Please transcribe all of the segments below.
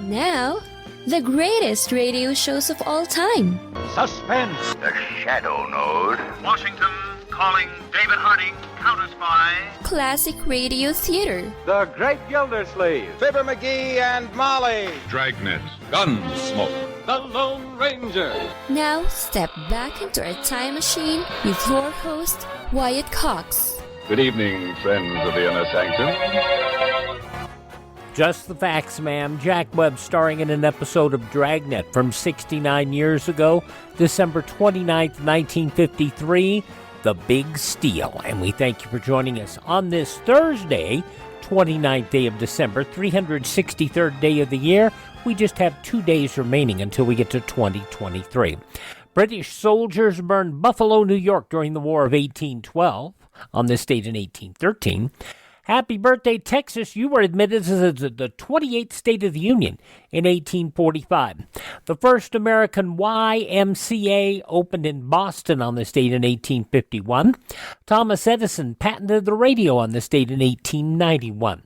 Now, the greatest radio shows of all time. Suspense. The Shadow Node. Washington calling David Harding, counter-spy. Classic radio theater. The Great Gildersleeve. Fibber McGee and Molly. Dragnet. Gunsmoke. The Lone Ranger. Now, step back into our time machine with your host, Wyatt Cox. Good evening, friends of the Inner Sanctum. Just the facts, ma'am. Jack Webb starring in an episode of Dragnet from 69 years ago, December 29th, 1953, The Big Steal. And we thank you for joining us on this Thursday, 29th day of December, 363rd day of the year. We just have 2 days remaining until we get to 2023. British soldiers burned Buffalo, New York during the War of 1812. On this date in 1813. Happy birthday, Texas. You were admitted as the 28th state of the Union in 1845. The first American YMCA opened in Boston on this date in 1851. Thomas Edison patented the radio on this date in 1891.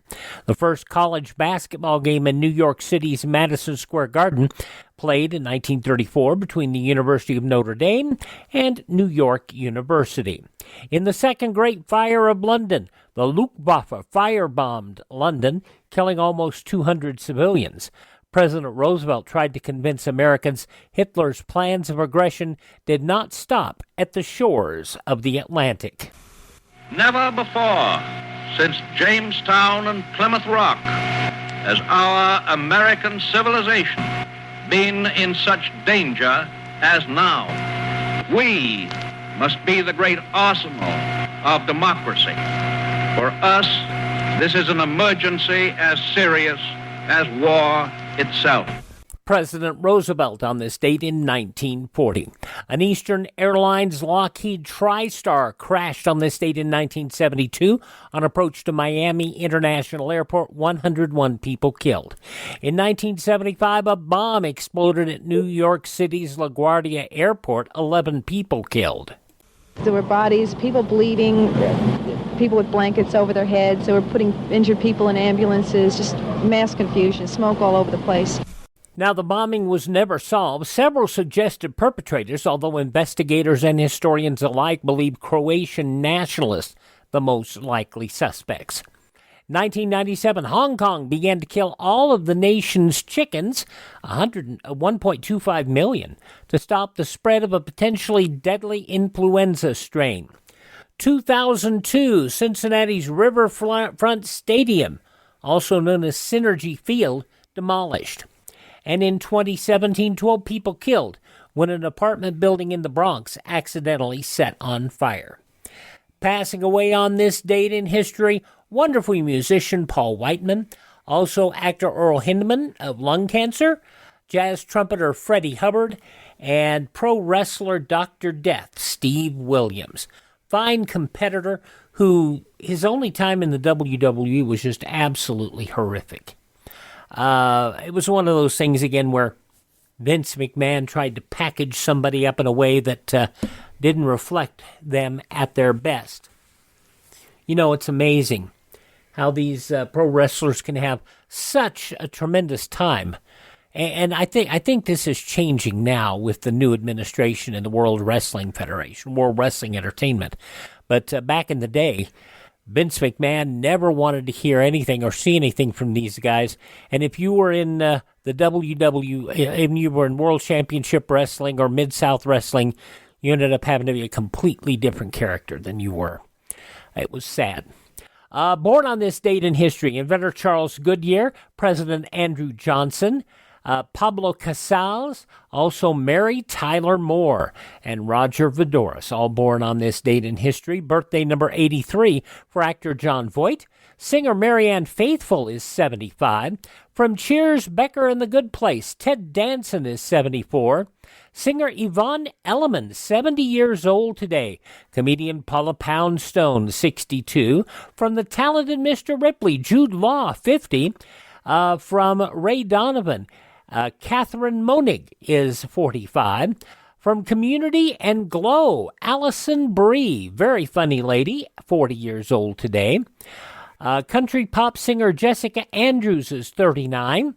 The first college basketball game in New York City's Madison Square Garden played in 1934 between the University of Notre Dame and New York University. In the Second Great Fire of London, the Luftwaffe firebombed London, killing almost 200 civilians. President Roosevelt tried to convince Americans Hitler's plans of aggression did not stop at the shores of the Atlantic. Never before, since Jamestown and Plymouth Rock, has our American civilization been in such danger as now. We must be the great arsenal of democracy. For us, this is an emergency as serious as war itself. President Roosevelt on this date in 1940. An Eastern Airlines Lockheed TriStar crashed on this date in 1972 on approach to Miami International Airport, 101 people killed. In 1975, a bomb exploded at New York City's LaGuardia Airport, 11 people killed. There were bodies, people bleeding, people with blankets over their heads. They were putting injured people in ambulances, just mass confusion, smoke all over the place. Now, the bombing was never solved. Several suggested perpetrators, although investigators and historians alike believe Croatian nationalists the most likely suspects. 1997, Hong Kong began to kill all of the nation's chickens, 1.25 million, to stop the spread of a potentially deadly influenza strain. 2002, Cincinnati's Riverfront Stadium, also known as Synergy Field, demolished. And in 2017, 12 people killed when an apartment building in the Bronx accidentally set on fire. Passing away on this date in history, wonderful musician Paul Whiteman, also actor Earl Hindman of lung cancer, jazz trumpeter Freddie Hubbard, and pro wrestler Dr. Death, Steve Williams. Fine competitor who his only time in the WWE was just absolutely horrific. It was one of those things, again, where Vince McMahon tried to package somebody up in a way that didn't reflect them at their best. You know, it's amazing how these pro wrestlers can have such a tremendous time. And I think this is changing now with the new administration in the World Wrestling Federation, World Wrestling Entertainment. But back in the day, Vince McMahon never wanted to hear anything or see anything from these guys. And if you were in the if you were in World Championship Wrestling or Mid-South Wrestling, you ended up having to be a completely different character than you were. It was sad. Born on this date in history, inventor Charles Goodyear, President Andrew Johnson, Pablo Casals, also Mary Tyler Moore, and Roger Voudouris, all born on this date in history. Birthday number 83 for actor Jon Voight. Singer Marianne Faithfull is 75. From Cheers, Becker and the Good Place, Ted Danson is 74. Singer Yvonne Elliman, 70 years old today. Comedian Paula Poundstone, 62. From the talented Mr. Ripley, Jude Law, 50. From Ray Donovan, Catherine Monig is 45. From Community and Glow, Allison Brie, very funny lady, 40 years old today. Country pop singer Jessica Andrews is 39.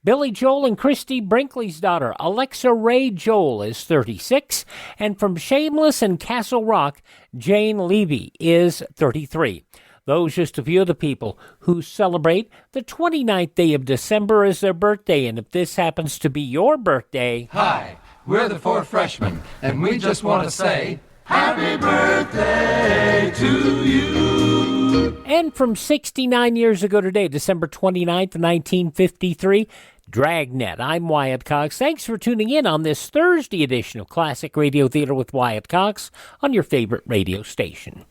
Billy Joel and Christy Brinkley's daughter, Alexa Ray Joel, is 36. And from Shameless and Castle Rock, Jane Levy is 33. Those just a few of the people who celebrate the 29th day of December as their birthday. And if this happens to be your birthday... Hi, we're the Four Freshmen, and we just want to say... Happy birthday to you. And from 69 years ago today, December 29th, 1953, Dragnet. I'm Wyatt Cox. Thanks for tuning in on this Thursday edition of Classic Radio Theater with Wyatt Cox on your favorite radio station.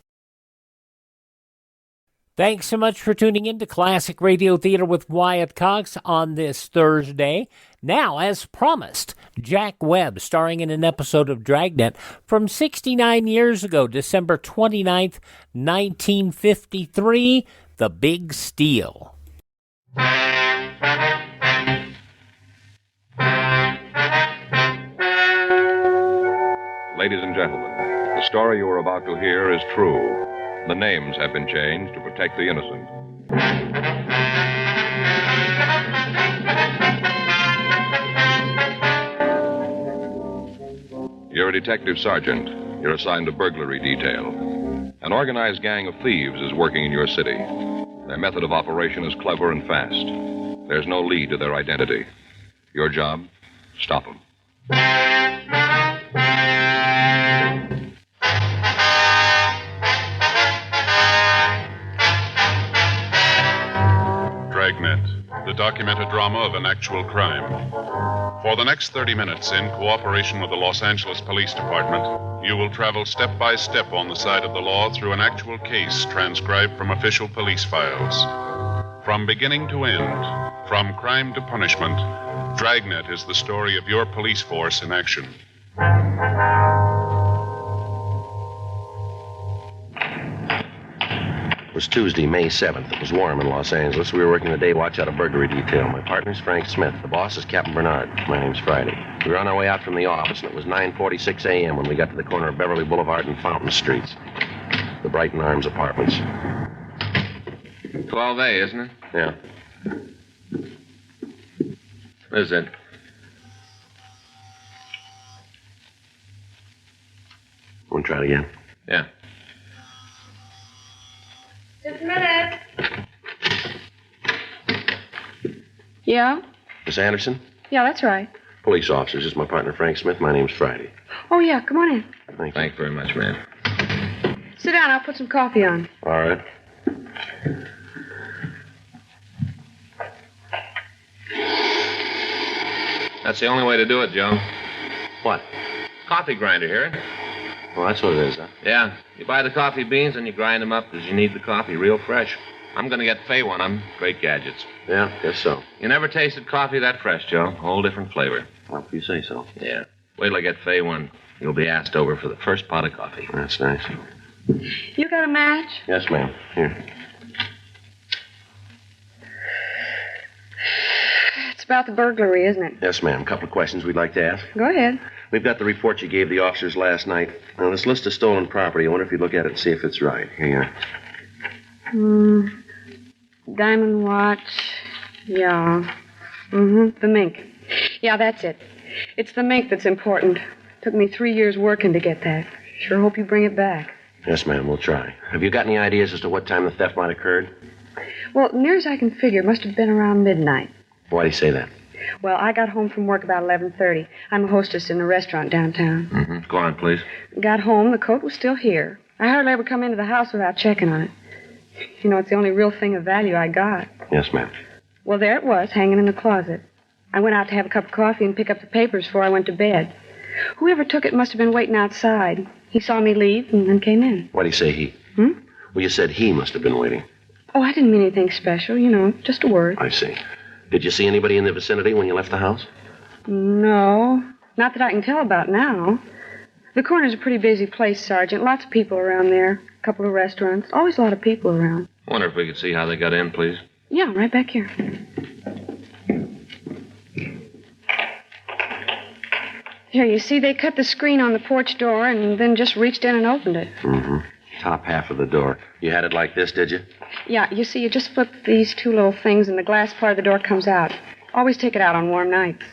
Thanks so much for tuning in to Classic Radio Theater with Wyatt Cox on this Thursday. Now, as promised, Jack Webb starring in an episode of Dragnet from 69 years ago, December 29th, 1953, The Big Steal. Ladies and gentlemen, the story you are about to hear is true. The names have been changed to protect the innocent. You're a detective sergeant. You're assigned to burglary detail. An organized gang of thieves is working in your city. Their method of operation is clever and fast. There's no lead to their identity. Your job? Stop them. Dragnet, the documented drama of an actual crime. For the next 30 minutes, in cooperation with the Los Angeles Police Department, you will travel step by step on the side of the law through an actual case transcribed from official police files. From beginning to end, from crime to punishment, Dragnet is the story of your police force in action. It was Tuesday, May 7th. It was warm in Los Angeles. We were working the day watch out of burglary detail. My partner's Frank Smith. The boss is Captain Bernard. My name's Friday. We were on our way out from the office, and it was 9:46 a.m. when we got to the corner of Beverly Boulevard and Fountain Streets. The Brighton Arms Apartments. 12A, isn't it? Yeah. What is it? Want to try it again? Yeah. Just a minute. Yeah? Miss Anderson? Yeah, that's right. Police officers. This is my partner, Frank Smith. My name's Friday. Oh, yeah, come on in. Thank you. Thanks very much, ma'am. Sit down, I'll put some coffee on. All right. That's the only way to do it, Joe. What? Coffee grinder, hear it? Well, that's what it is, huh? Yeah. You buy the coffee beans and you grind them up as you need the coffee, real fresh. I'm going to get Fay one. I'm great gadgets. Yeah, guess so. You never tasted coffee that fresh, Joe. Whole different flavor. Well, if you say so. Yeah. Wait till I get Fay one. You'll be asked over for the first pot of coffee. That's nice. You got a match? Yes, ma'am. Here. It's about the burglary, isn't it? Yes, ma'am. A couple of questions we'd like to ask. Go ahead. We've got the report you gave the officers last night. Now, this list of stolen property, I wonder if you'd look at it and see if it's right. Here you are. Diamond watch. Yeah. The mink. Yeah, that's it. It's the mink that's important. Took me 3 years working to get that. Sure hope you bring it back. Yes, ma'am, we'll try. Have you got any ideas as to what time the theft might have occurred? Well, near as I can figure, it must have been around midnight. Why do you say that? Well, I got home from work about 11:30. I'm a hostess in a restaurant downtown. Go on, please. Got home, the coat was still here. I hardly ever come into the house without checking on it. You know, it's the only real thing of value I got. Yes, ma'am. Well, there it was, hanging in the closet. I went out to have a cup of coffee and pick up the papers before I went to bed. Whoever took it must have been waiting outside. He saw me leave and then came in. Why do you say he? Well, you said he must have been waiting. Oh, I didn't mean anything special, you know, just a word. I see. Did you see anybody in the vicinity when you left the house? No, not that I can tell about now. The corner's a pretty busy place, Sergeant. Lots of people around there. A couple of restaurants. Always a lot of people around. Wonder if we could see how they got in, please. Yeah, right back here. Here, you see, they cut the screen on the porch door and then just reached in and opened it. Top half of the door. You had it like this, did you? Yeah, you see, you just flip these two little things and the glass part of the door comes out. Always take it out on warm nights.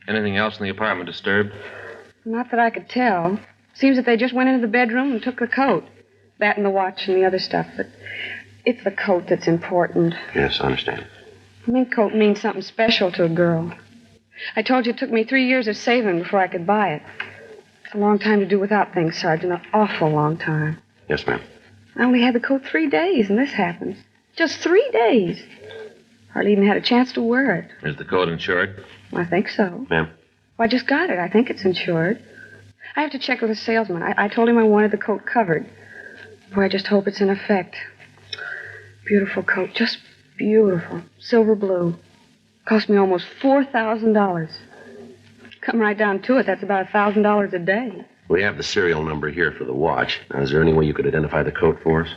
Anything else in the apartment disturbed? Not that I could tell. Seems that they just went into the bedroom and took the coat. That and the watch and the other stuff. But it's the coat that's important. Yes, I understand. A mink coat means something special to a girl. I told you it took me 3 years of saving before I could buy it. It's a long time to do without things, Sergeant. An awful long time. Yes, ma'am. I only had the coat 3 days, and this happens. Just 3 days. Hardly even had a chance to wear it. Is the coat insured? I think so. Ma'am? Well, I just got it. I think it's insured. I have to check with the salesman. I told him I wanted the coat covered. Boy, I just hope it's in effect. Beautiful coat. Just beautiful. Silver blue. Cost me almost $4,000. Come right down to it, that's about $1,000 a day. We have the serial number here for the watch. Now, is there any way you could identify the coat for us?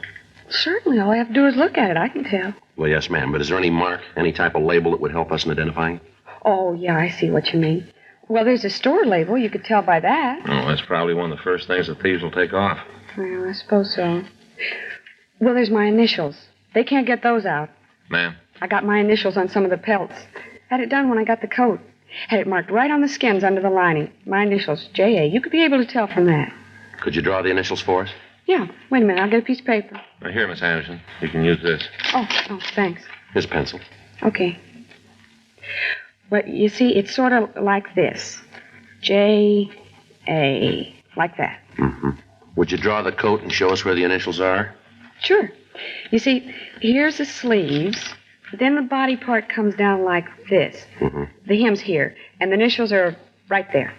Certainly. All I have to do is look at it. I can tell. Well, yes, ma'am. But is there any mark, any type of label that would help us in identifying? Oh, yeah, I see what you mean. Well, there's a store label. You could tell by that. Oh, that's probably one of the first things the thieves will take off. Well, I suppose so. Well, there's my initials. They can't get those out. Ma'am? I got my initials on some of the pelts. Had it done when I got the coat. Had it marked right on the skins under the lining. My initials, J.A. You could be able to tell from that. Could you draw the initials for us? Yeah. Wait a minute. I'll get a piece of paper. Now, here, Miss Anderson. You can use this. Oh, thanks. His pencil. Okay. But you see, it's sort of like this. J.A. Like that. Mm-hmm. Would you draw the coat and show us where the initials are? Sure. You see, here's the sleeves. Then the body part comes down like this. Mm-hmm. The hem's here, and the initials are right there.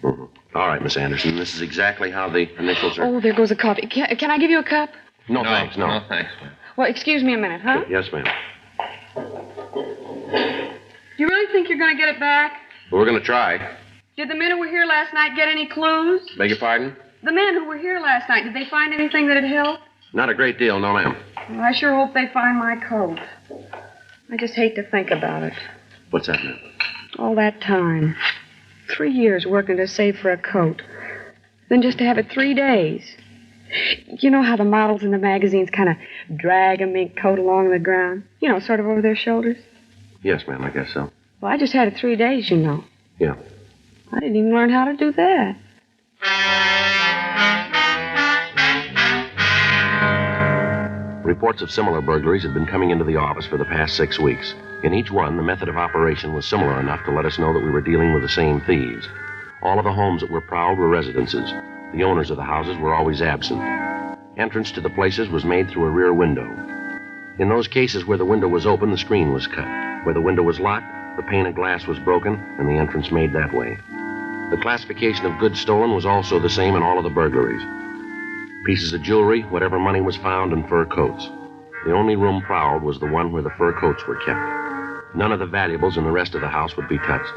Mm-hmm. All right, Miss Anderson. This is exactly how the initials are. Oh, there goes a coffee. Can I give you a cup? No, thanks. No, thanks. Well, excuse me a minute, huh? Yes, ma'am. Do you really think you're going to get it back? Well, we're going to try. Did the men who were here last night get any clues? Beg your pardon? The men who were here last night, did they find anything that'd help? Not a great deal, no, ma'am. Well, I sure hope they find my coat. I just hate to think about it. What's that, ma'am? All that time. 3 years working to save for a coat. Then just to have it 3 days. You know how the models in the magazines kind of drag a mink coat along the ground? You know, sort of over their shoulders? Yes, ma'am, I guess so. Well, I just had it 3 days, you know. Yeah. I didn't even learn how to do that. Reports of similar burglaries had been coming into the office for the past 6 weeks. In each one, the method of operation was similar enough to let us know that we were dealing with the same thieves. All of the homes that were prowled were residences. The owners of the houses were always absent. Entrance to the places was made through a rear window. In those cases where the window was open, the screen was cut. Where the window was locked, the pane of glass was broken, and the entrance made that way. The classification of goods stolen was also the same in all of the burglaries. Pieces of jewelry, whatever money was found, and fur coats. The only room prowled was the one where the fur coats were kept. None of the valuables in the rest of the house would be touched.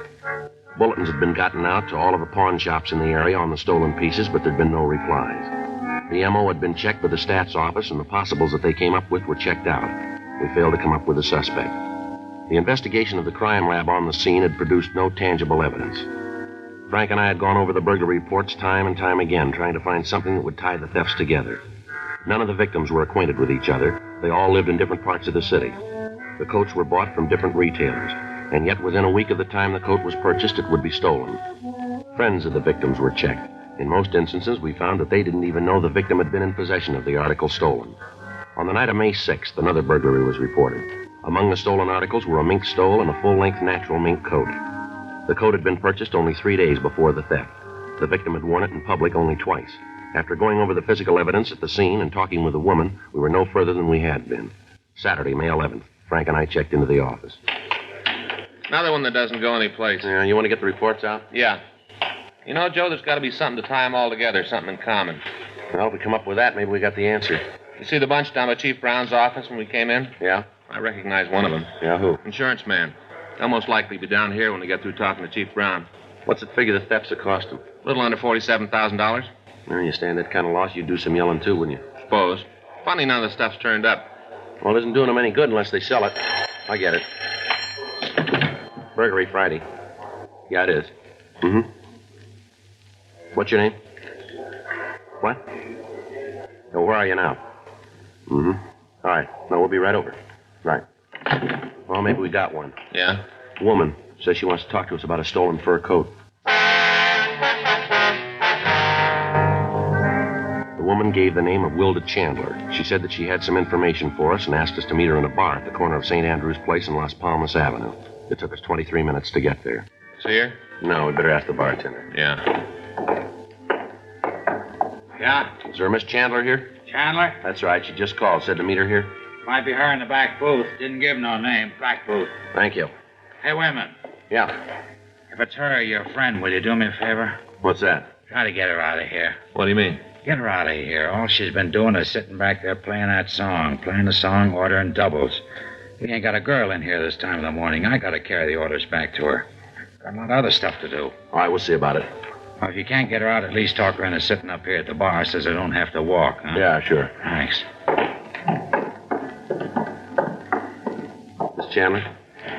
Bulletins had been gotten out to all of the pawn shops in the area on the stolen pieces, but there'd been no replies. The M.O. had been checked with the stats office, and the possibles that they came up with were checked out. We failed to come up with a suspect. The investigation of the crime lab on the scene had produced no tangible evidence. Frank and I had gone over the burglary reports time and time again, trying to find something that would tie the thefts together. None of the victims were acquainted with each other. They all lived in different parts of the city. The coats were bought from different retailers, and yet within a week of the time the coat was purchased, it would be stolen. Friends of the victims were checked. In most instances, we found that they didn't even know the victim had been in possession of the article stolen. On the night of May 6th, another burglary was reported. Among the stolen articles were a mink stole and a full-length natural mink coat. The coat had been purchased only 3 days before the theft. The victim had worn it in public only twice. After going over the physical evidence at the scene and talking with the woman, we were no further than we had been. Saturday, May 11th, Frank and I checked into the office. Another one that doesn't go anyplace. Yeah, you want to get the reports out? Yeah. You know, Joe, there's got to be something to tie them all together, something in common. Well, if we come up with that, maybe we got the answer. You see the bunch down by Chief Brown's office when we came in? Yeah? I recognize one of them. Yeah, who? Insurance man. They'll most likely be down here when we get through talking to Chief Brown. What's it figure the thefts have cost him? A little under $47,000. Well, you stand that kind of loss, you'd do some yelling, too, wouldn't you? Suppose. Funny none of the stuff's turned up. Well, it isn't doing them any good unless they sell it. I get it. Burglary Friday. Yeah, it is. Mm-hmm. What's your name? What? Oh, where are you now? Mm-hmm. All right. No, we'll be right over. Right. Well, maybe we got one. Yeah? Woman. Says she wants to talk to us about a stolen fur coat. The woman gave the name of Wilda Chandler. She said that she had some information for us and asked us to meet her in a bar at the corner of St. Andrew's Place and Las Palmas Avenue. It took us 23 minutes to get there. See her? No, we better ask the bartender. Yeah. Yeah? Is there a Miss Chandler here? Chandler? That's right. She just called. Said to meet her here. Might be her in the back booth. Didn't give no name. Back booth. Thank you. Hey, wait a minute. Yeah. If it's her, your friend, will you do me a favor? What's that? Try to get her out of here. What do you mean? Get her out of here. All she's been doing is sitting back there playing that song. Playing the song, ordering doubles. We ain't got a girl in here this time of the morning. I gotta carry the orders back to her. Got a lot of other stuff to do. All right, we'll see about it. Well, if you can't get her out, at least talk her into sitting up here at the bar so I don't have to walk, huh? Yeah, sure. Thanks. Miss Chandler?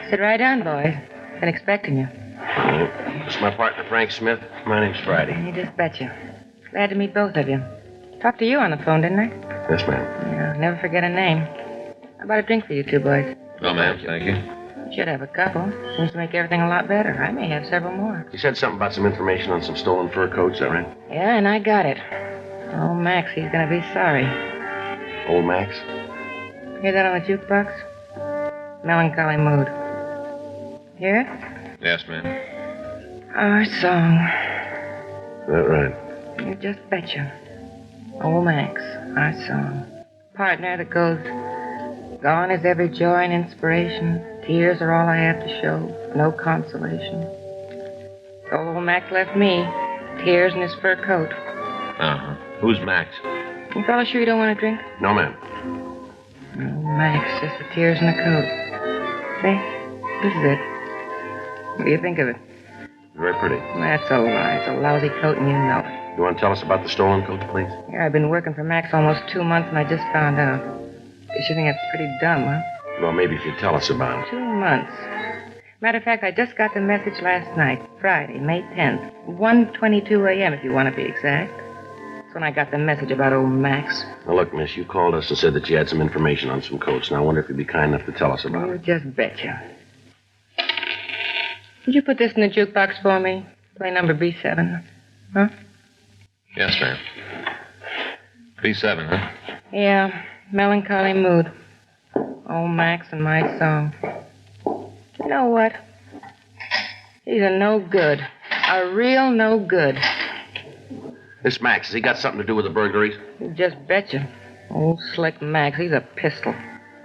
Sit right down, boys. Been expecting you. All right. This is my partner, Frank Smith. My name's Friday. You just betcha. Glad to meet both of you. Talked to you on the phone, didn't I? Yes, ma'am. Yeah, never forget a name. How about a drink for you two boys? No, ma'am. Thank you. Should have a couple. Seems to make everything a lot better. I may have several more. You said something about some information on some stolen fur coats, is that right? Yeah, and I got it. Oh, Max, he's gonna be sorry. Old Max? Hear that on the jukebox? Melancholy mood. Hear it? Yes, ma'am. Our song. That right. You just betcha. Old Max, our song. Partner that goes, gone is every joy and inspiration. Tears are all I have to show. No consolation. So old Max left me. Tears in his fur coat. Uh-huh. Who's Max? You fellas sure you don't want a drink? No, ma'am. Oh, Max, just the tears in the coat. See? This is it. What do you think of it? Very pretty. That's a lie. It's a lousy coat and you know it. You want to tell us about the stolen coat, please? Yeah, I've been working for Max almost 2 months and I just found out. Guess you think that's pretty dumb, huh? Well, maybe if you'd tell us about it. 2 months. Matter of fact, I just got the message last night, Friday, May 10th, 1:22 a.m. if you want to be exact. That's when I got the message about old Max. Now, look, miss, you called us and said that you had some information on some coats. Now, I wonder if you'd be kind enough to tell us about You it. just betcha. Could you put this in the jukebox for me? Play number B7. Huh? Yes, ma'am. B7, huh? Yeah, melancholy mood. Old Max and my song. You know what? He's a no good. A real no good. This Max, has he got something to do with the burglaries? You just betcha. Old slick Max, he's a pistol.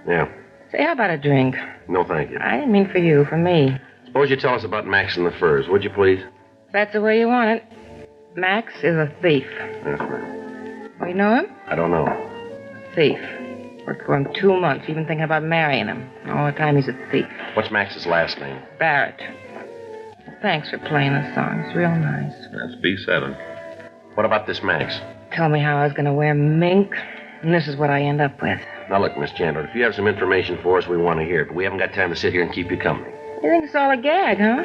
Yeah. Say, how about a drink? No, thank you. I didn't mean for you, for me. Suppose you tell us about Max and the furs, would you, please? If that's the way you want it. Max is a thief. Yes, ma'am. Oh, you know him? I don't know. Thief. Worked for him 2 months, even thinking about marrying him. All the time he's a thief. What's Max's last name? Barrett. Thanks for playing the song. It's real nice. That's B7. What about this Max? Told me how I was going to wear mink, and this is what I end up with. Now, look, Miss Chandler, if you have some information for us, we want to hear it, but we haven't got time to sit here and keep you company. You think it's all a gag, huh?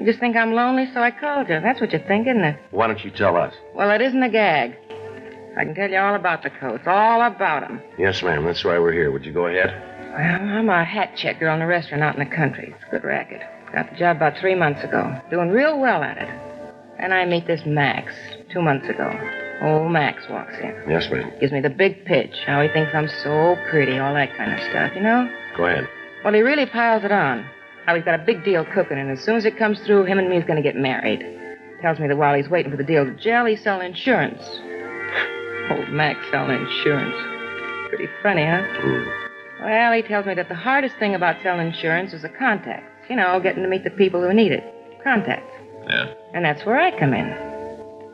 You just think I'm lonely, so I called you. That's what you think, isn't it? Why don't you tell us? Well, it isn't a gag. I can tell you all about the coats, all about them. Yes, ma'am, that's why we're here. Would you go ahead? Well, I'm a hat checker on a restaurant out in the country. It's a good racket. Got the job about 3 months ago. Doing real well at it. And I meet this Max 2 months ago. Old Max walks in. Yes, ma'am. Gives me the big pitch, how he thinks I'm so pretty, all that kind of stuff, you know? Go ahead. Well, he really piles it on. How he's got a big deal cooking, and as soon as it comes through, him and me's going to get married. Tells me that while he's waiting for the deal to gel, he's selling insurance. Old Max selling insurance. Pretty funny, huh? Well, he tells me that the hardest thing about selling insurance is the contacts. You know, getting to meet the people who need it. Contacts. Yeah. And that's where I come in.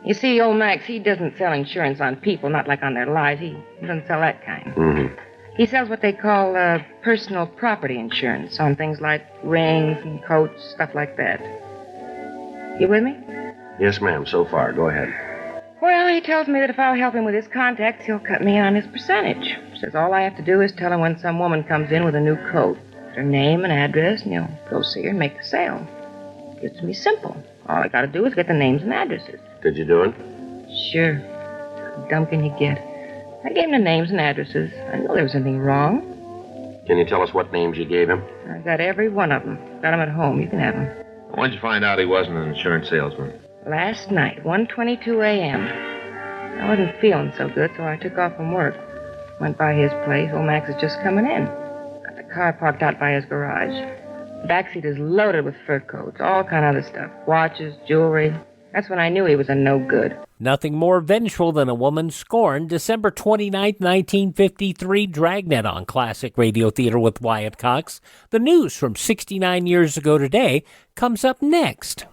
You see, old Max, he doesn't sell insurance on people, not like on their lives. He doesn't sell that kind. Mm-hmm. He sells what they call personal property insurance on things like rings and coats, stuff like that. You with me? Yes, ma'am, so far. Go ahead. Well, he tells me that if I'll help him with his contacts, he'll cut me in on his percentage. Says all I have to do is tell him when some woman comes in with a new coat. Her name and address, and he'll go see her and make the sale. It's me simple. All I gotta do is get the names and addresses. Did you do it? Sure. How dumb can you get? I gave him the names and addresses. I know there was anything wrong. Can you tell us what names you gave him? I got every one of them. Got them at home. You can have them. When'd you find out he wasn't an insurance salesman? Last night, 1:22 a.m. I wasn't feeling so good, so I took off from work. Went by his place. Old Max is just coming in. Got the car parked out by his garage. The backseat is loaded with fur coats, all kind of other stuff. Watches, jewelry. That's when I knew he was a no good. Nothing more vengeful than a woman scorned. December 29, 1953, Dragnet on Classic Radio Theater with Wyatt Cox. The news from 69 years ago today comes up next.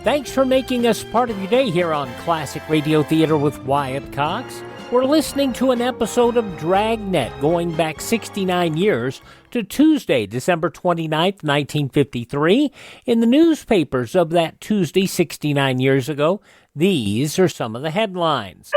Thanks for making us part of your day here on Classic Radio Theater with Wyatt Cox. We're listening to an episode of Dragnet going back 69 years to Tuesday, December 29th, 1953. In the newspapers of that Tuesday 69 years ago, these are some of the headlines.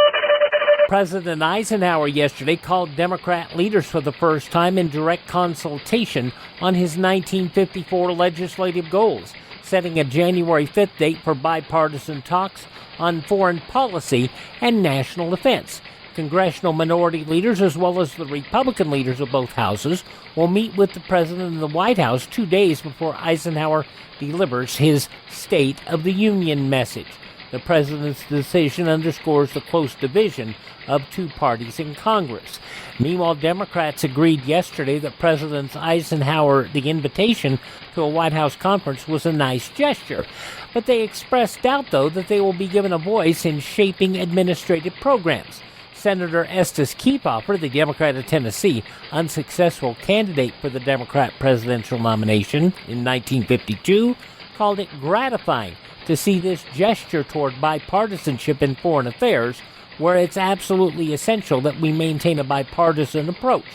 President Eisenhower yesterday called Democrat leaders for the first time in direct consultation on his 1954 legislative goals, setting a January 5th date for bipartisan talks on foreign policy and national defense. Congressional minority leaders, as well as the Republican leaders of both houses, will meet with the president in the White House 2 days before Eisenhower delivers his State of the Union message. The president's decision underscores the close division of two parties in Congress. Meanwhile, Democrats agreed yesterday that President Eisenhower, the invitation to a White House conference was a nice gesture. But they expressed doubt, though, that they will be given a voice in shaping administrative programs. Senator Estes Kefauver, the Democrat of Tennessee, unsuccessful candidate for the Democrat presidential nomination in 1952, called it gratifying to see this gesture toward bipartisanship in foreign affairs, where it's absolutely essential that we maintain a bipartisan approach.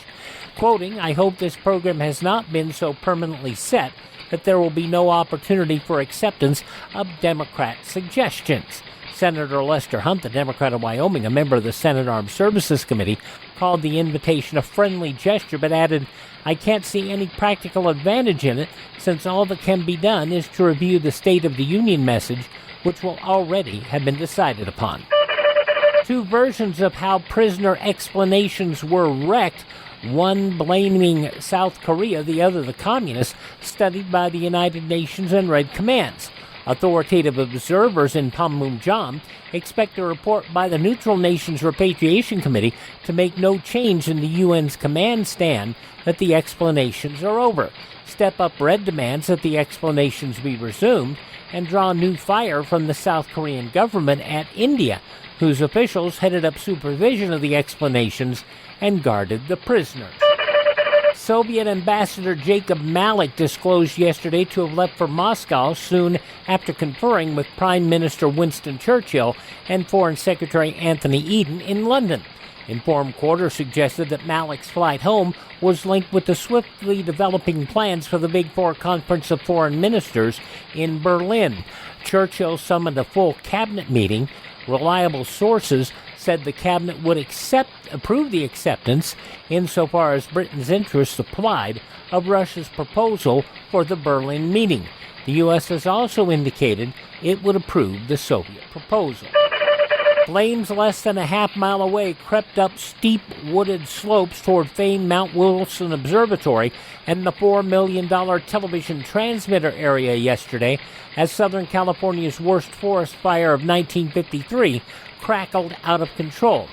Quoting, "I hope this program has not been so permanently set that there will be no opportunity for acceptance of Democrat suggestions." Senator Lester Hunt, the Democrat of Wyoming, a member of the Senate Armed Services Committee, called the invitation a friendly gesture, but added, "I can't see any practical advantage in it, since all that can be done is to review the State of the Union message, which will already have been decided upon." Two versions of how prisoner explanations were wrecked, one blaming South Korea, the other the communists, studied by the United Nations and Red Commands. Authoritative observers in Panmunjom expect a report by the Neutral Nations Repatriation Committee to make no change in the UN's command stand that the explanations are over. Step Up Red demands that the explanations be resumed and draw new fire from the South Korean government at India, whose officials headed up supervision of the explanations and guarded the prisoners. Soviet Ambassador Jacob Malik disclosed yesterday to have left for Moscow soon after conferring with Prime Minister Winston Churchill and Foreign Secretary Anthony Eden in London. Informed quarters suggested that Malik's flight home was linked with the swiftly developing plans for the Big Four Conference of Foreign Ministers in Berlin. Churchill summoned a full cabinet meeting. Reliable sources said the cabinet would approve the acceptance, insofar as Britain's interests applied, of Russia's proposal for the Berlin meeting. The U.S. has also indicated it would approve the Soviet proposal. Flames less than a half-mile away crept up steep wooded slopes toward famed Mount Wilson Observatory and the $4 million television transmitter area yesterday as Southern California's worst forest fire of 1953 crackled out of control.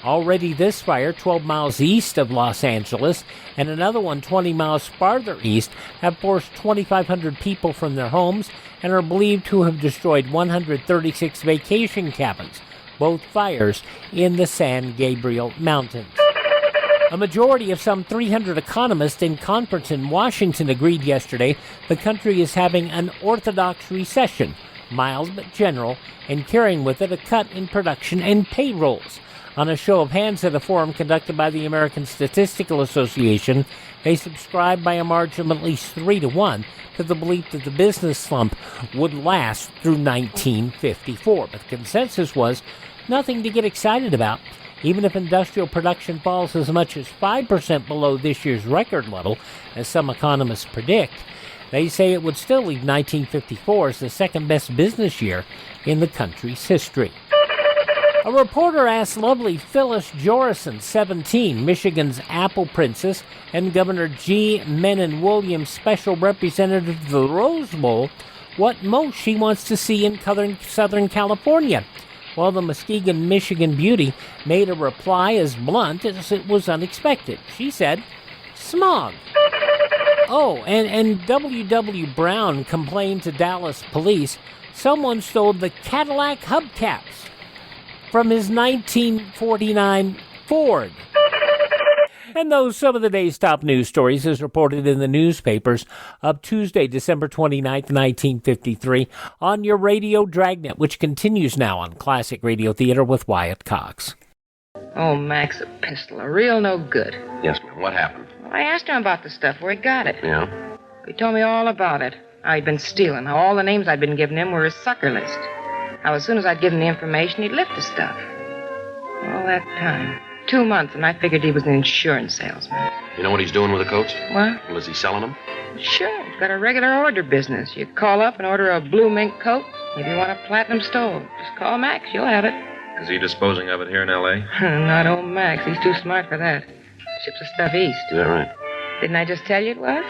Already this fire, 12 miles east of Los Angeles, and another one 20 miles farther east, have forced 2,500 people from their homes and are believed to have destroyed 136 vacation cabins, both fires in the San Gabriel Mountains. A majority of some 300 economists in conference in Washington agreed yesterday the country is having an orthodox recession, mild but general, and carrying with it a cut in production and payrolls. On a show of hands at a forum conducted by the American Statistical Association, they subscribed by a margin of at least 3-1 to the belief that the business slump would last through 1954. But the consensus was nothing to get excited about. Even if industrial production falls as much as 5% below this year's record level, as some economists predict, They say it would still leave 1954 as the second best business year in the country's history. A reporter asked lovely Phyllis Jorison, 17, Michigan's Apple Princess and Governor G. Menon Williams' special representative to the Rose Bowl, what most she wants to see in Southern California. Well, the Muskegon, Michigan beauty made a reply as blunt as it was unexpected. She said, smog. Oh, and W.W. Brown complained to Dallas police someone stole the Cadillac hubcaps from his 1949 Ford. And those some of the day's top news stories as reported in the newspapers of Tuesday, December 29th, 1953, on your radio Dragnet, which continues now on Classic Radio Theater with Wyatt Cox. Oh, Max, a pistol, a real no good. Yes, ma'am. What happened? Well, I asked him about the stuff, where he got it. Yeah? He told me all about it. How he'd been stealing, how all the names I'd been giving him were his sucker list. How as soon as I'd give him the information, he'd lift the stuff. All that time. 2 months, and I figured he was an insurance salesman. You know what he's doing with the coats? What? Well, is he selling them? Sure, he's got a regular order business. You call up and order a blue mink coat. If you want a platinum stove, just call Max, you'll have it. Is he disposing of it here in L.A.? Not old Max, he's too smart for that. Ships the stuff east. Is that right? Didn't I just tell you it was?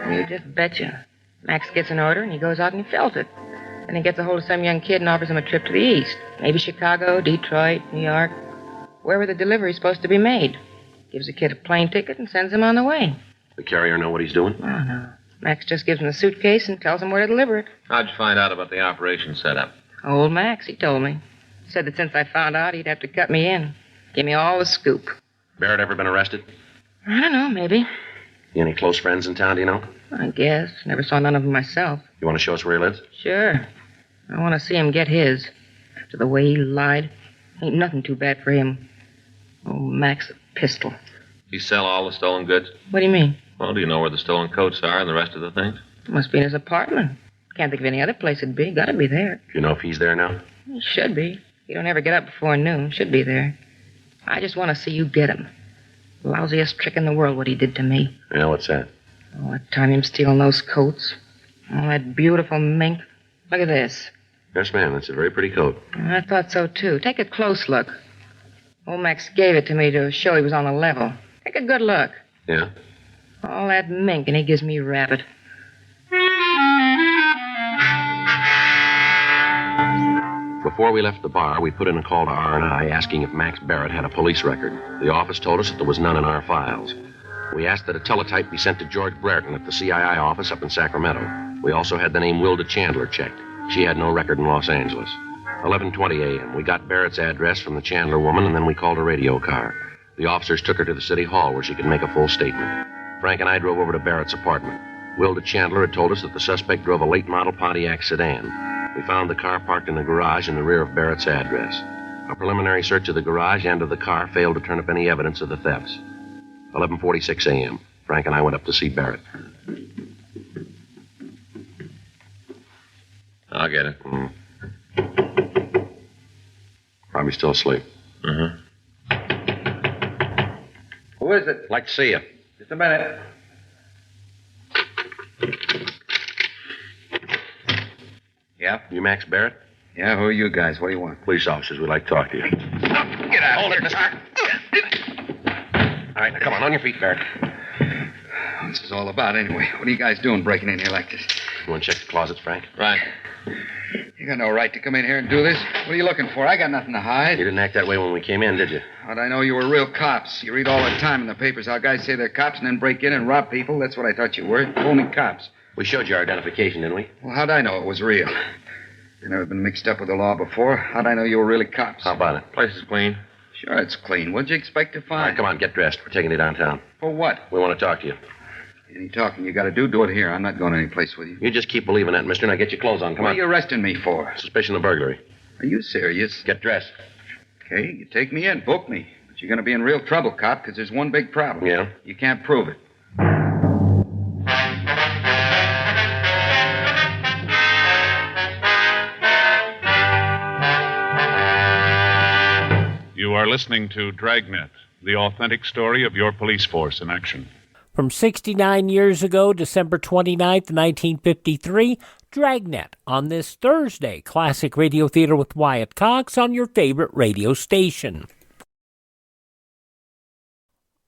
You just betcha. Max gets an order and he goes out and he fills it. Then he gets a hold of some young kid and offers him a trip to the east. Maybe Chicago, Detroit, New York. Wherever the delivery's supposed to be made. Gives the kid a plane ticket and sends him on the way. The carrier know what he's doing? Oh, no. Max just gives him the suitcase and tells him where to deliver it. How'd you find out about the operation setup? Old Max, he told me. Said that since I found out, he'd have to cut me in. Give me all the scoop. Barrett ever been arrested? I don't know, maybe. You any close friends in town, do you know? I guess. Never saw none of them myself. You want to show us where he lives? Sure. I want to see him get his. After the way he lied. Ain't nothing too bad for him. Oh, Max, a pistol. He sell all the stolen goods? What do you mean? Well, do you know where the stolen coats are and the rest of the things? Must be in his apartment. Can't think of any other place it'd be. Gotta be there. Do you know if he's there now? He should be. He don't ever get up before noon. Should be there. I just want to see you get him. Lousiest trick in the world what he did to me. Yeah, what's that? Oh, that time him stealing those coats. Oh, that beautiful mink. Look at this. Yes, ma'am. That's a very pretty coat. I thought so, too. Take a close look. Old Max gave it to me to show he was on the level. Take a good look. Yeah? All that mink, and he gives me rabbit. Before we left the bar, we put in a call to R&I asking if Max Barrett had a police record. The office told us that there was none in our files. We asked that a teletype be sent to George Brereton at the CII office up in Sacramento. We also had the name Wilda Chandler checked. She had no record in Los Angeles. 11:20 a.m. We got Barrett's address from the Chandler woman, and then we called a radio car. The officers took her to the city hall where she could make a full statement. Frank and I drove over to Barrett's apartment. Wilda Chandler had told us that the suspect drove a late model Pontiac sedan. We found the car parked in the garage in the rear of Barrett's address. A preliminary search of the garage and of the car failed to turn up any evidence of the thefts. 11:46 a.m. Frank and I went up to see Barrett. I'll get it. Probably still asleep. Mm-hmm. Who is it? Like to see you. Just a minute. Yeah? You Max Barrett? Yeah, who are you guys? What do you want? Police officers. We'd like to talk to you. Get out. Hold it, mister. All right, now come on your feet, Barrett. What's this all about, anyway? What are you guys doing breaking in here like this? You want to check the closets, Frank? Right. You got no right to come in here and do this. What are you looking for? I got nothing to hide. You didn't act that way when we came in, did you? How'd I know you were real cops? You read all the time in the papers how guys say they're cops and then break in and rob people. That's what I thought you were. Only cops. We showed you our identification, didn't we? Well, how'd I know it was real? You've never been mixed up with the law before. How'd I know you were really cops? How about it? Place is clean. Sure, it's clean. What'd you expect to All find? right, come on, get dressed. We're taking you downtown. For what? We want to talk to you. Any talking you got to do it here. I'm not going any place with you. You just keep believing that, mister. Now get your clothes on. Come What on. are you arresting me for? Suspicion of burglary. Are you serious? Get dressed. Okay, you take me in, book me. But you're going to be in real trouble, cop, because there's one big problem. Yeah? You can't prove it. You are listening to Dragnet, the authentic story of your police force in action. From 69 years ago, December 29th, 1953, Dragnet on this Thursday. Classic Radio Theater with Wyatt Cox on your favorite radio station.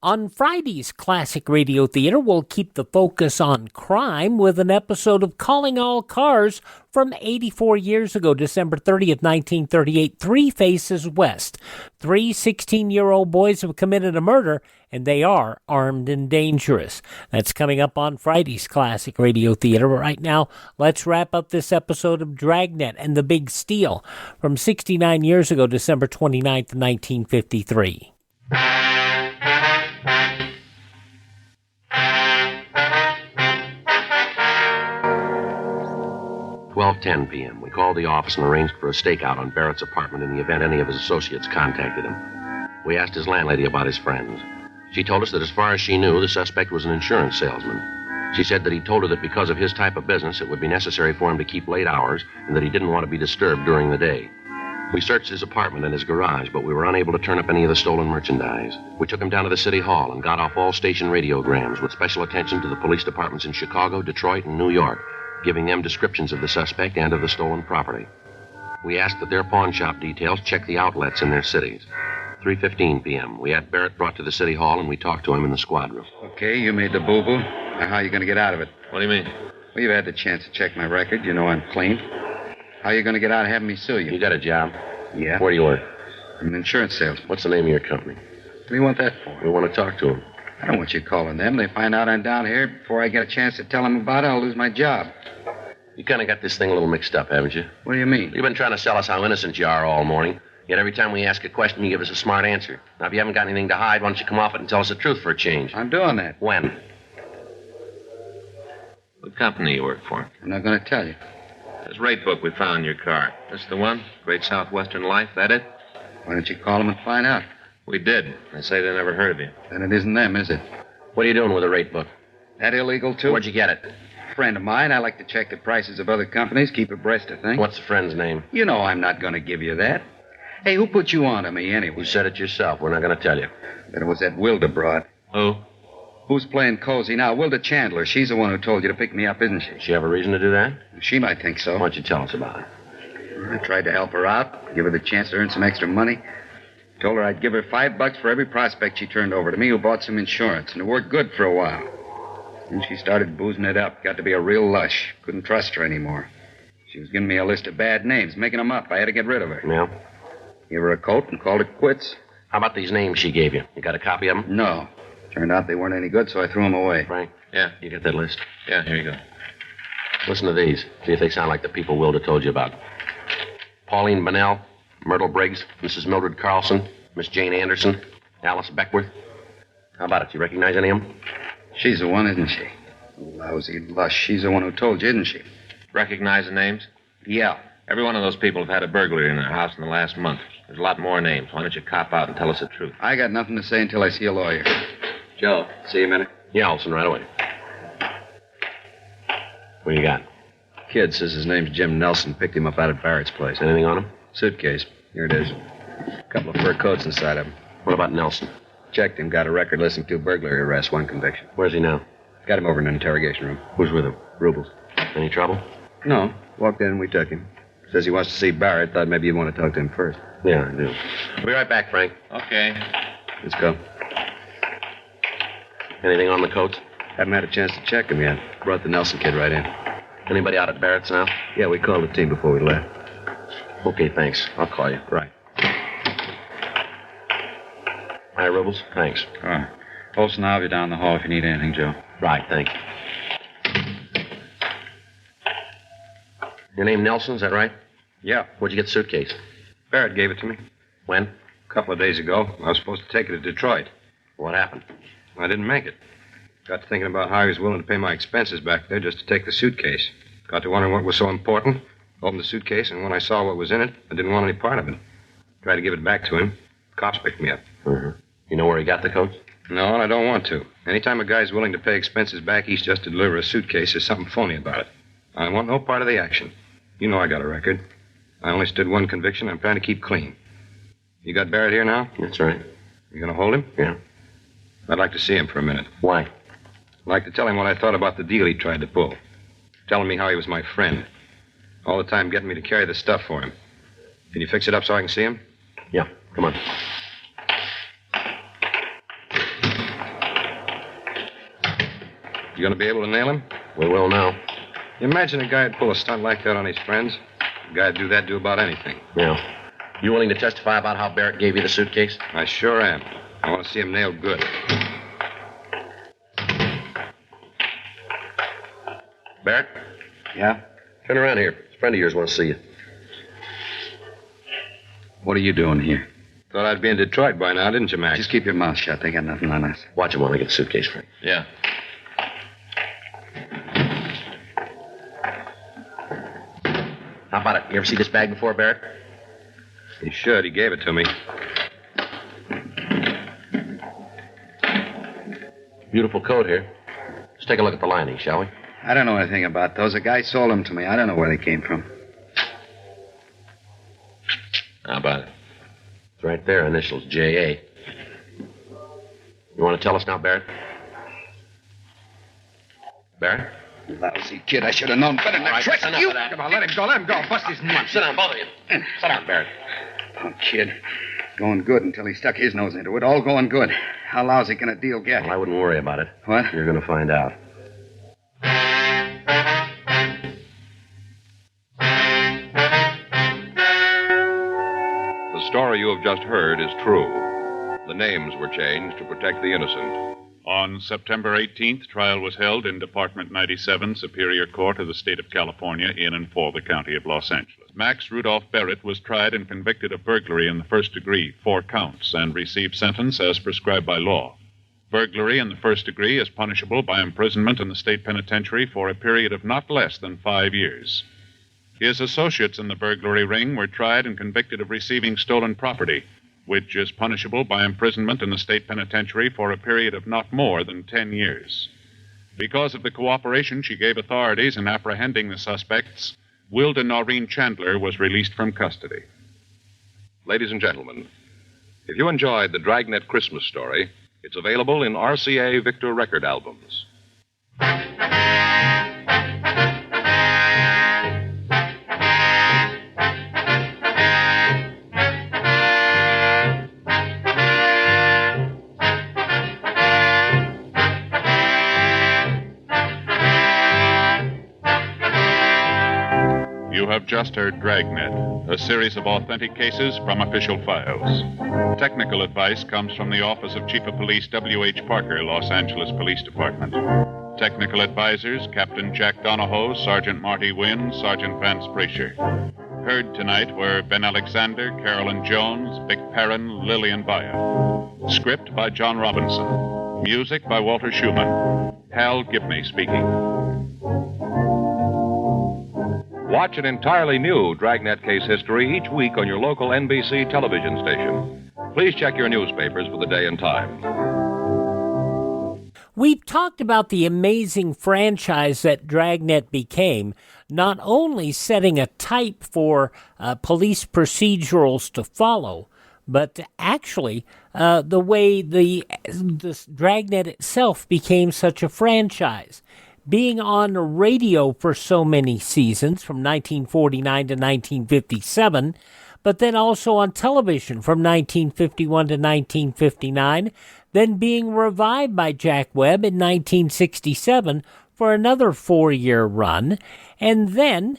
On Friday's Classic Radio Theater, we'll keep the focus on crime with an episode of Calling All Cars from 84 years ago, December 30th, 1938. Three Faces West. Three 16-year-old boys have committed a murder, and they are armed and dangerous. That's coming up on Friday's Classic Radio Theater. But right now, let's wrap up this episode of Dragnet and the Big Steal from 69 years ago, December 29th, 1953. 12:10 p.m. We called the office and arranged for a stakeout on Barrett's apartment in the event any of his associates contacted him. We asked his landlady about his friends. She told us that as far as she knew, the suspect was an insurance salesman. She said that he told her that because of his type of business, it would be necessary for him to keep late hours and that he didn't want to be disturbed during the day. We searched his apartment and his garage, but we were unable to turn up any of the stolen merchandise. We took him down to the city hall and got off all station radiograms with special attention to the police departments in Chicago, Detroit, and New York, giving them descriptions of the suspect and of the stolen property. We asked that their pawn shop details check the outlets in their cities. 3:15 p.m. We had Barrett brought to the city hall, and we talked to him in the squad room. Okay, you made the boo-boo. Now, how are you going to get out of it? What do you mean? Well, you've had the chance to check my record. You know I'm clean. How are you going to get out of having me sue you? You got a job? Yeah. Where do you work? I'm an insurance salesman. What's the name of your company? What do you want that for? We want to talk to him. I don't want you calling them. They find out I'm down here. Before I get a chance to tell them about it, I'll lose my job. You kind of got this thing a little mixed up, haven't you? What do you mean? You've been trying to sell us how innocent you are all morning. Yet every time we ask a question, you give us a smart answer. Now, if you haven't got anything to hide, why don't you come off it and tell us the truth for a change? I'm doing that. When? What company you work for? I'm not going to tell you. This rate book we found in your car. This the one? Great Southwestern Life, that it? Why don't you call them and find out? We did. They say they never heard of you. Then it isn't them, is it? What are you doing with the rate book? That illegal, too? Where'd you get it? Friend of mine. I like to check the prices of other companies, keep abreast of things. What's the friend's name? You know I'm not going to give you that. Hey, who put you on to me anyway? You said it yourself. We're not going to tell you. Then it was that Wilda broad. Who? Who's playing cozy now? Wilda Chandler. She's the one who told you to pick me up, isn't she? She have a reason to do that? She might think so. Why don't you tell us about it? I tried to help her out, give her the chance to earn some extra money. Told her I'd give her $5 for every prospect she turned over to me who bought some insurance, and it worked good for a while. Then she started boozing it up. Got to be a real lush. Couldn't trust her anymore. She was giving me a list of bad names, making them up. I had to get rid of her. Yeah? Gave her a coat and called it quits. How about these names she gave you? You got a copy of them? No. Turned out they weren't any good, so I threw them away. Frank? Yeah. You get that list? Yeah, here you go. Listen to these. See if they sound like the people Wilda told you about. Pauline Bunnell, Myrtle Briggs, Mrs. Mildred Carlson, Miss Jane Anderson, Alice Beckworth. How about it? You recognize any of them? She's the one, isn't she? Lousy lush. She's the one who told you, isn't she? Recognize the names? Yeah. Every one of those people have had a burglary in their house in the last month. There's a lot more names. Why don't you cop out and tell us the truth? I got nothing to say until I see a lawyer. Joe, see you a minute? Yeah, Olson, right away. What do you got? Kid says his name's Jim Nelson. Picked him up out at Barrett's place. Anything on him? Suitcase. Here it is. A couple of fur coats inside of him. What about Nelson? Checked him. Got a record listing, 2 burglary arrests, 1 conviction. Where's he now? Got him over in an interrogation room. Who's with him? Rubles. Any trouble? No. Walked in and we took him. Says he wants to see Barrett. Thought maybe you'd want to talk to him first. Yeah, I do. I'll be right back, Frank. Okay. Let's go. Anything on the coats? Haven't had a chance to check him yet. Brought the Nelson kid right in. Anybody out at Barrett's now? Yeah, we called the team before we left. Okay, thanks. I'll call you. Right. Hi, Rubles. Thanks. All right. Olson, I'll be down the hall if you need anything, Joe. Right, thank you. Your name Nelson, is that right? Yeah. Where'd you get the suitcase? Barrett gave it to me. When? A couple of days ago. I was supposed to take it to Detroit. What happened? I didn't make it. Got to thinking about how he was willing to pay my expenses back there just to take the suitcase. Got to wondering what was so important. Opened the suitcase, and when I saw what was in it, I didn't want any part of it. Tried to give it back to him. Cops picked me up. Mm-hmm. You know where he got the coats? No, and I don't want to. Anytime a guy's willing to pay expenses back east just to deliver a suitcase, there's something phony about it. I want no part of the action. You know I got a record. I only stood 1 conviction. I'm trying to keep clean. You got Barrett here now? That's right. You gonna hold him? Yeah. I'd like to see him for a minute. Why? I'd like to tell him what I thought about the deal he tried to pull. Telling me how he was my friend. All the time getting me to carry the stuff for him. Can you fix it up so I can see him? Yeah, come on. You gonna be able to nail him? We will now. You imagine a guy would pull a stunt like that on his friends? A guy'd do that, do about anything. Yeah. You willing to testify about how Barrett gave you the suitcase? I sure am. I want to see him nailed good. Barrett? Yeah? Turn around here. A friend of yours wants to see you. What are you doing here? Thought I'd be in Detroit by now, didn't you, Max? Just keep your mouth shut. They got nothing on us. Watch him while I get the suitcase, Frank. Yeah. How about it? You ever see this bag before, Barrett? He should. He gave it to me. Beautiful coat here. Let's take a look at the lining, shall we? I don't know anything about those. A guy sold them to me. I don't know where they came from. How about it? It's right there, initials J.A. You want to tell us now, Barrett? Barrett? Lousy kid. I should have known better than to trick you. Come on, let him go. Let him go. Bust his nuts. Sit down, both of you. Sit down, Barrett. Punk kid. Going good until he stuck his nose into it. All going good. How lousy can a deal get? Well, I wouldn't worry about it. What? You're going to find out. The story you have just heard is true. The names were changed to protect the innocent. On September 18th, trial was held in Department 97, Superior Court of the State of California, in and for the County of Los Angeles. Max Rudolph Barrett was tried and convicted of burglary in the first degree, 4 counts, and received sentence as prescribed by law. Burglary in the first degree is punishable by imprisonment in the state penitentiary for a period of not less than 5 years. His associates in the burglary ring were tried and convicted of receiving stolen property, which is punishable by imprisonment in the state penitentiary for a period of not more than 10 years. Because of the cooperation she gave authorities in apprehending the suspects, Wilda Noreen Chandler was released from custody. Ladies and gentlemen, if you enjoyed the Dragnet Christmas story, it's available in RCA Victor record albums. You have just heard Dragnet, a series of authentic cases from official files. Technical advice comes from the Office of Chief of Police W.H. Parker, Los Angeles Police Department. Technical advisors, Captain Jack Donahoe, Sergeant Marty Wynn, Sergeant Vance Brasher. Heard tonight were Ben Alexander, Carolyn Jones, Vic Perrin, Lillian Baia. Script by John Robinson. Music by Walter Schumann. Hal Gibney speaking. Watch an entirely new Dragnet case history each week on your local NBC television station. Please check your newspapers for the day and time. We've talked about the amazing franchise that Dragnet became, not only setting a type for police procedurals to follow, but actually the way this Dragnet itself became such a franchise. Being on the radio for so many seasons, from 1949 to 1957, but then also on television from 1951 to 1959, then being revived by Jack Webb in 1967 for another 4-year run, and then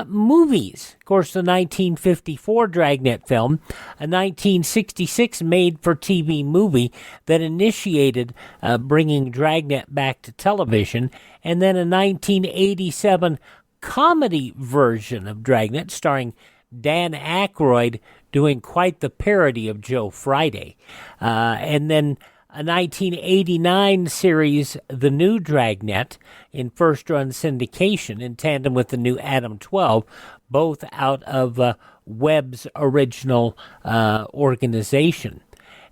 movies. Of course, the 1954 Dragnet film, a 1966 made-for-TV movie that initiated bringing Dragnet back to television, and then a 1987 comedy version of Dragnet starring Dan Aykroyd doing quite the parody of Joe Friday. And then a 1989 series, The New Dragnet, in first-run syndication in tandem with the new Adam 12, both out of Webb's original organization.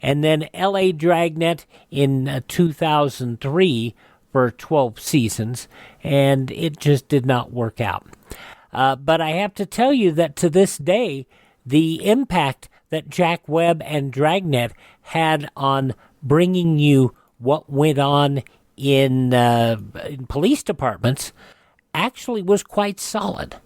And then L.A. Dragnet in 2003 for 12 seasons, and it just did not work out. But I have to tell you that to this day, the impact that Jack Webb and Dragnet had on bringing you what went on in police departments actually was quite solid.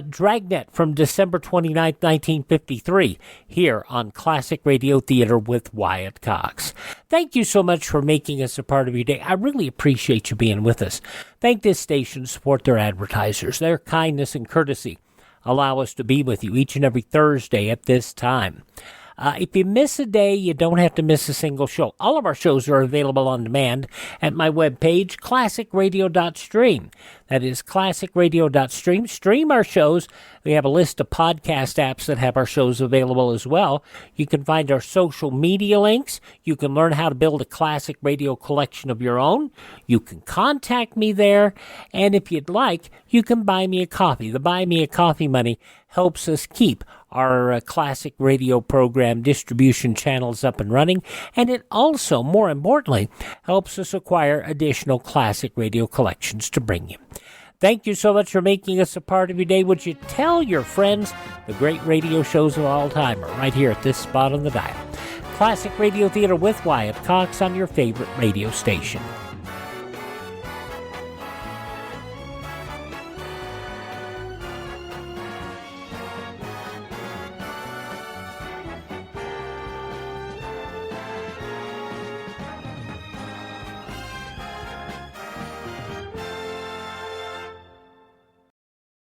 Dragnet from December 29, 1953, here on Classic Radio Theater with Wyatt Cox. Thank you so much for making us a part of your day. I really appreciate you being with us. Thank this station, support their advertisers. Their kindness and courtesy allow us to be with you each and every Thursday at this time. If you miss a day, you don't have to miss a single show. All of our shows are available on demand at my webpage, classicradio.stream. That is classicradio.stream. Stream our shows. We have a list of podcast apps that have our shows available as well. You can find our social media links. You can learn how to build a classic radio collection of your own. You can contact me there. And if you'd like, you can buy me a coffee. The Buy Me a Coffee money helps us keep our classic radio program distribution channels up and running, and it also, more importantly, helps us acquire additional classic radio collections to bring you. Thank you so much for making us a part of your day. Would you tell your friends the great radio shows of all time are right here at this spot on the dial? Classic Radio Theater with Wyatt Cox on your favorite radio station.